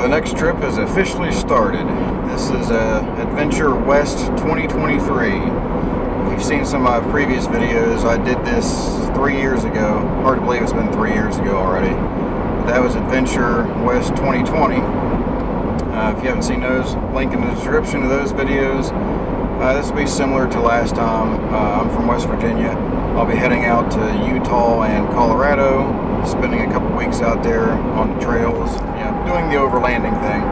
the next trip is officially started. This is Adventure West 2023. If you've seen some of my previous videos, I did this 3 years ago. Hard to believe it's been 3 years ago already. But that was Adventure West 2020. If you haven't seen those, link in the description of those videos. This will be similar to last time. I'm from West Virginia. I'll be heading out to Utah and Colorado, spending a couple weeks out there on the trails, doing the overlanding thing.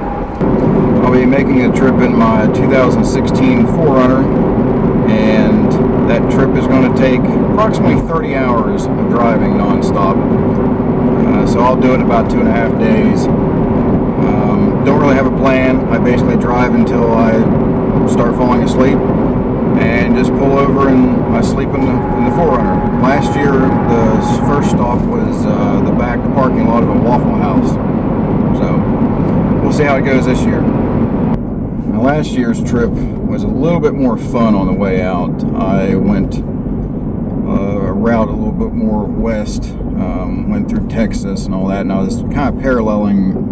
I'll be making a trip in my 2016 4Runner, and that trip is going to take approximately 30 hours of driving non-stop. So I'll do it in about 2.5 days. Don't really have a plan. I basically drive until I start falling asleep and just pull over and I sleep in the 4Runner. Last year, the first stop was the back parking lot of a Waffle House. So we'll see how it goes this year. Now, last year's trip was a little bit more fun on the way out. I went a route a little bit more west, went through Texas and all that, and I was kind of paralleling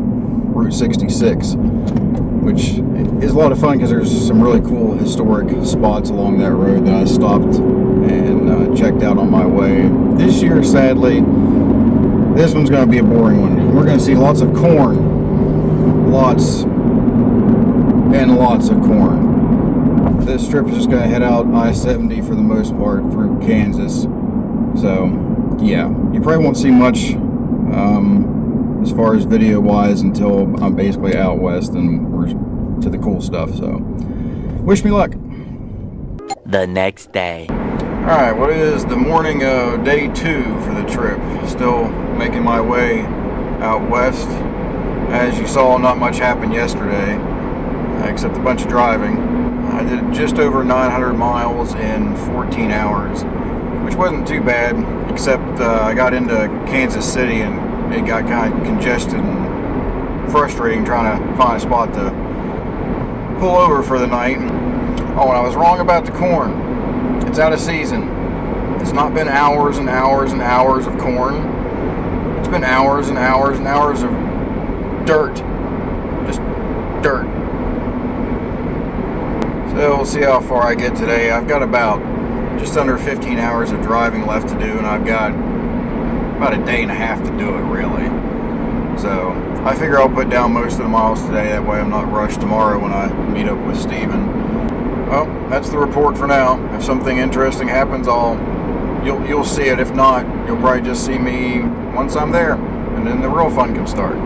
Route 66, which is a lot of fun because there's some really cool historic spots along that road that I stopped and checked out on my way. This year, sadly, this one's going to be a boring one. We're going to see lots of corn. Lots and lots of corn. This trip is just going to head out I-70 for the most part through Kansas. So, yeah, you probably won't see much as far as video-wise until I'm basically out west and we're to the cool stuff. So, wish me luck. The next day. Alright, well, it is the morning of day 2 for the trip. Still making my way out west. As you saw, not much happened yesterday, except a bunch of driving. I did just over 900 miles in 14 hours, which wasn't too bad, except I got into Kansas City and it got kind of congested and frustrating trying to find a spot to pull over for the night. Oh, and I was wrong about the corn. It's out of season. It's not been hours and hours and hours of corn. It's been hours and hours and hours of dirt. Just dirt. So we'll see how far I get today. I've got about just under 15 hours of driving left to do, and I've got about a day and a half to do it, really. So I figure I'll put down most of the miles today. That way I'm not rushed tomorrow when I meet up with Steven. Well, that's the report for now. If something interesting happens, you'll see it. If not, you'll probably just see me once I'm there, and then the real fun can start.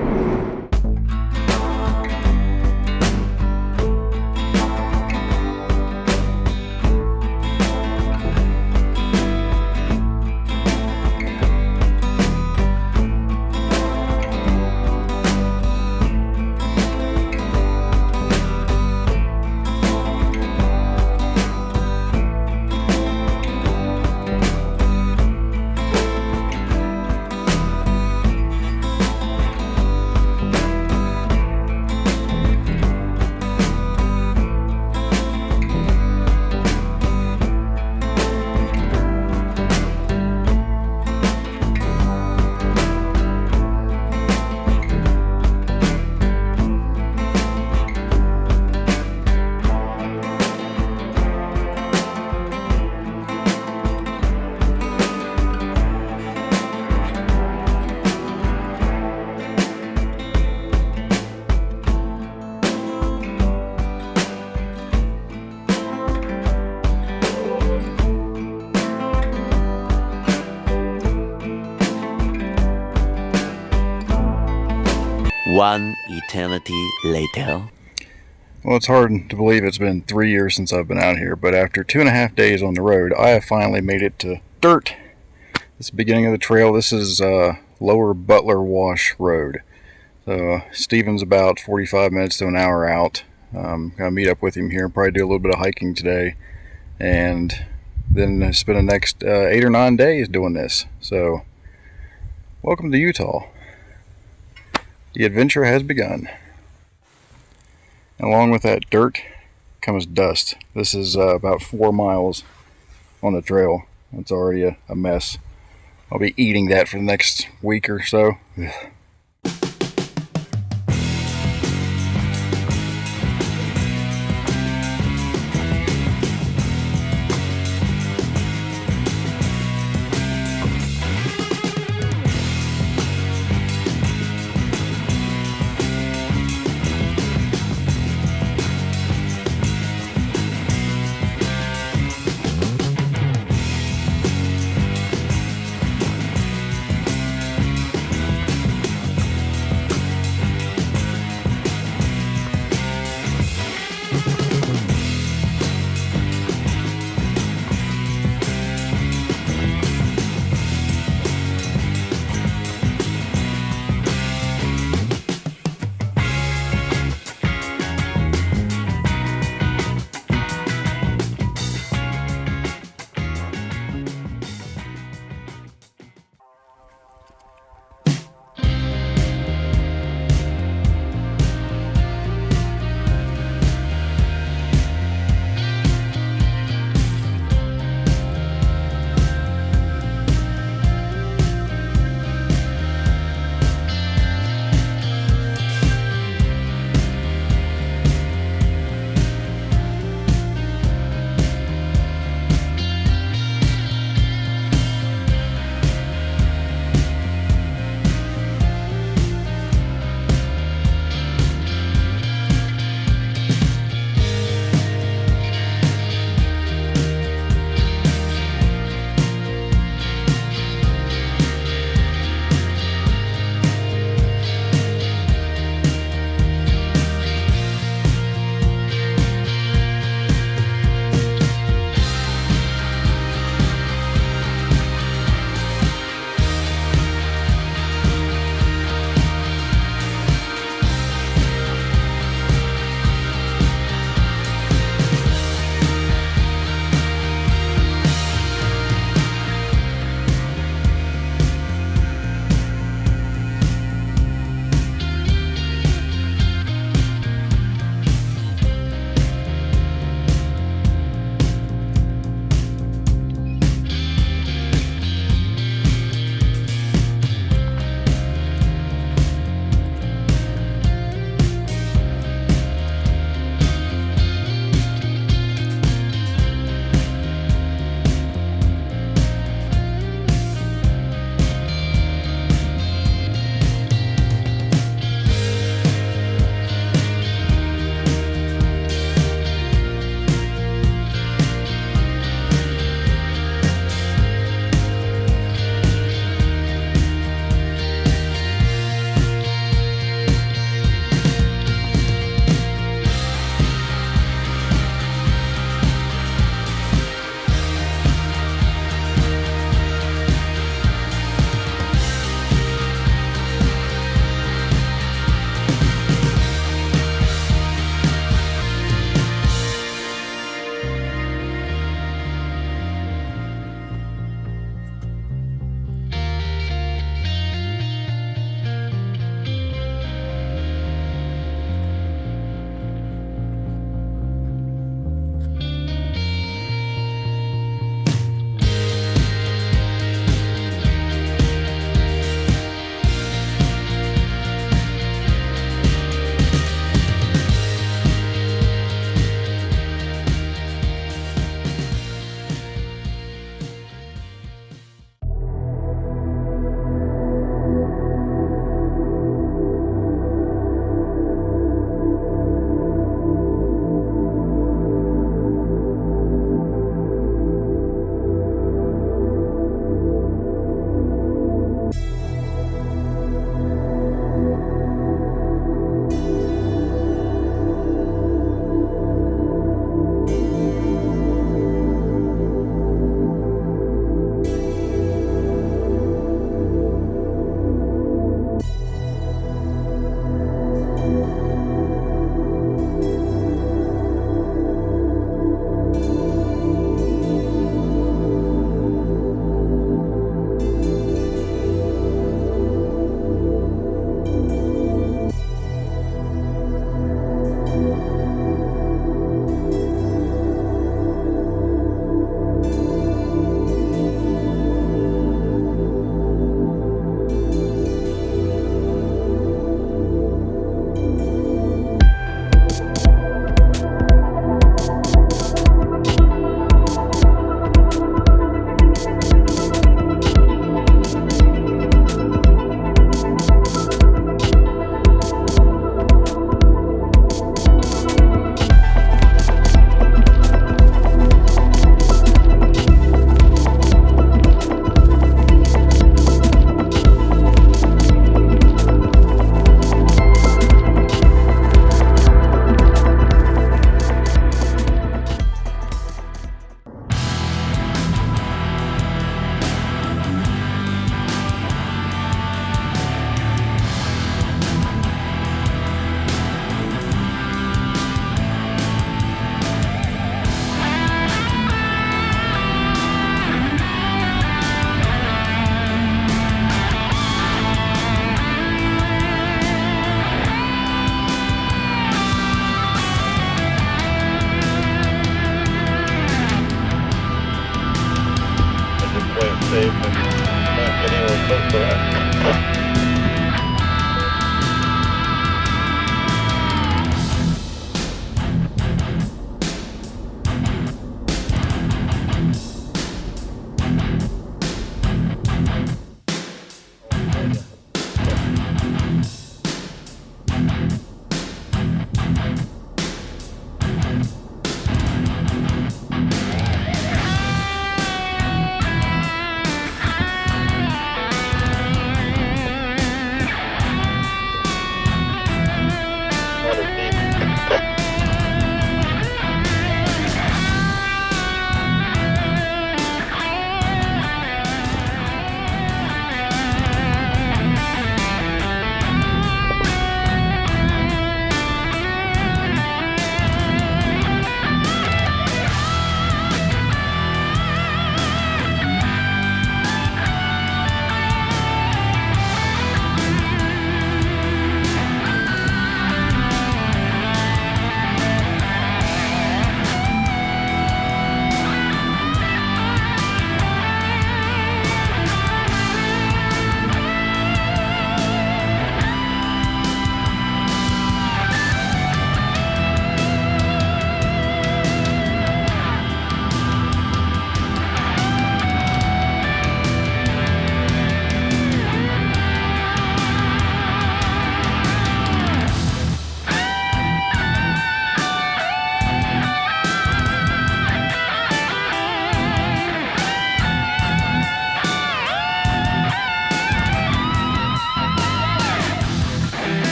One eternity later. Well, it's hard to believe it's been 3 years since I've been out here, but after 2.5 days on the road, I have finally made it to dirt. This is the beginning of the trail. This is Lower Butler Wash Road. So Steven's about 45 minutes to an hour out. Gonna meet up with him here and probably do a little bit of hiking today, and then spend the next 8 or 9 days doing this. So welcome to Utah. The adventure has begun. Along with that dirt comes dust. This is about 4 miles on the trail. It's already a mess. I'll be eating that for the next week or so.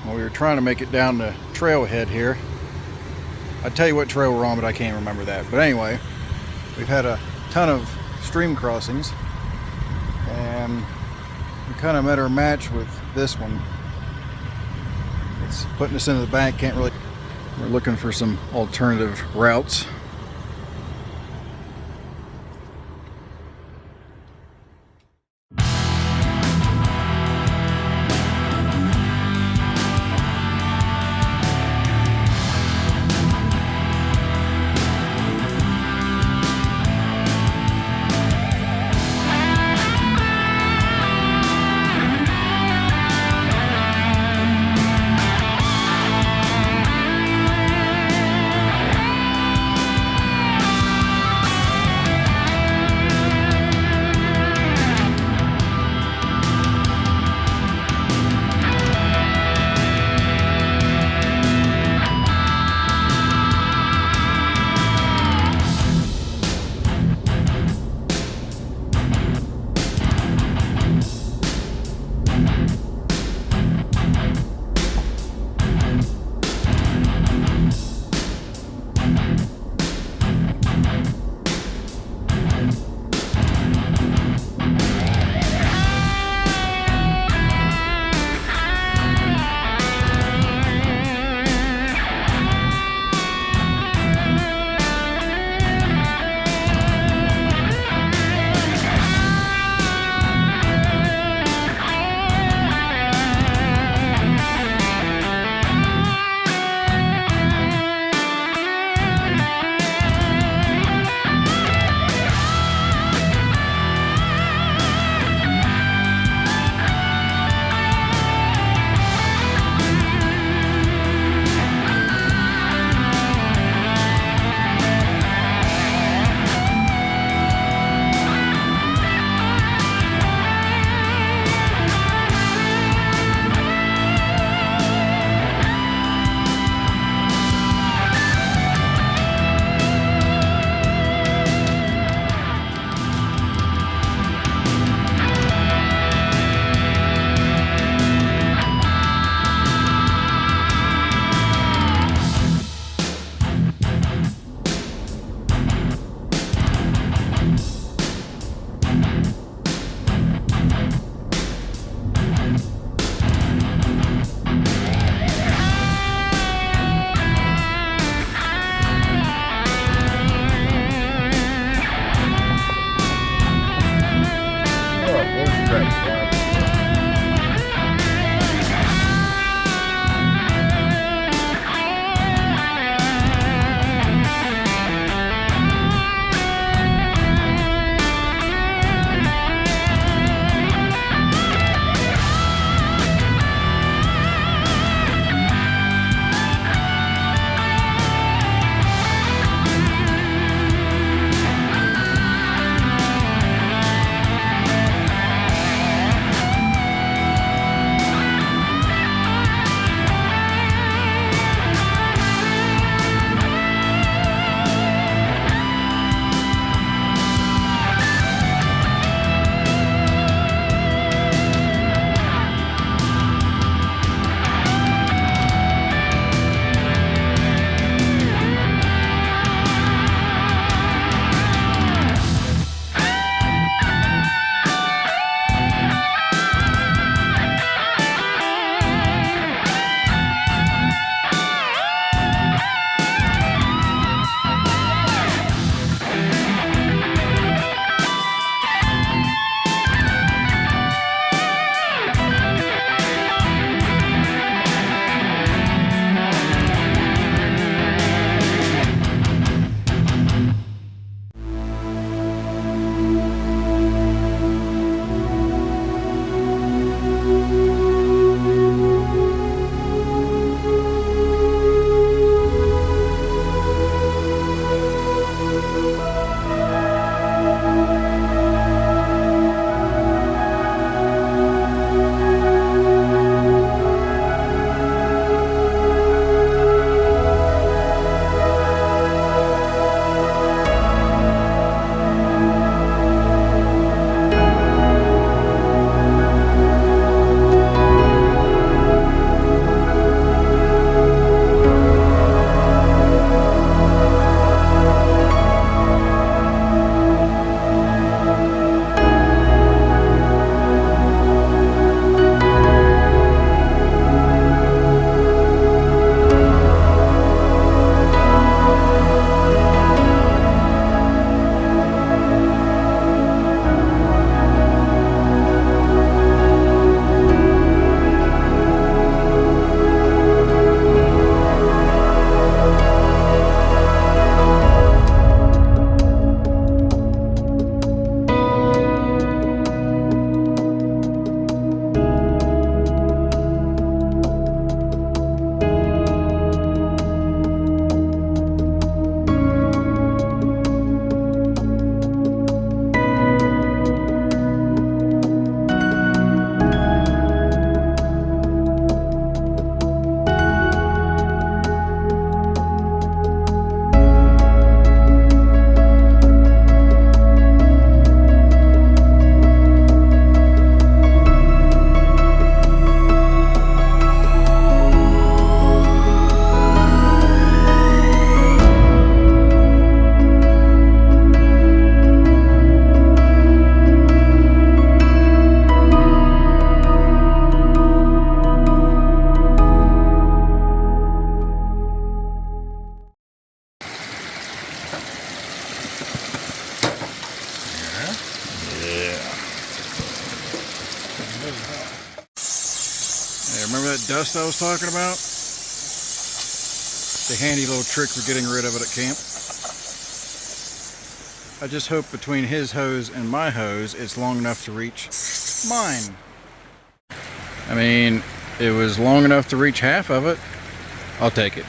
Well, we were trying to make it down the trailhead here. I'd tell you what trail we're on, but I can't remember that. But anyway, we've had a ton of stream crossings, and we kind of met our match with this one. It's putting us into the bank. Can't really. We're looking for some alternative routes. Hey, remember that dust I was talking about? It's a handy little trick for getting rid of it at camp. I just hope between his hose and my hose it's long enough to reach mine. I mean, it was long enough to reach half of it. I'll take it.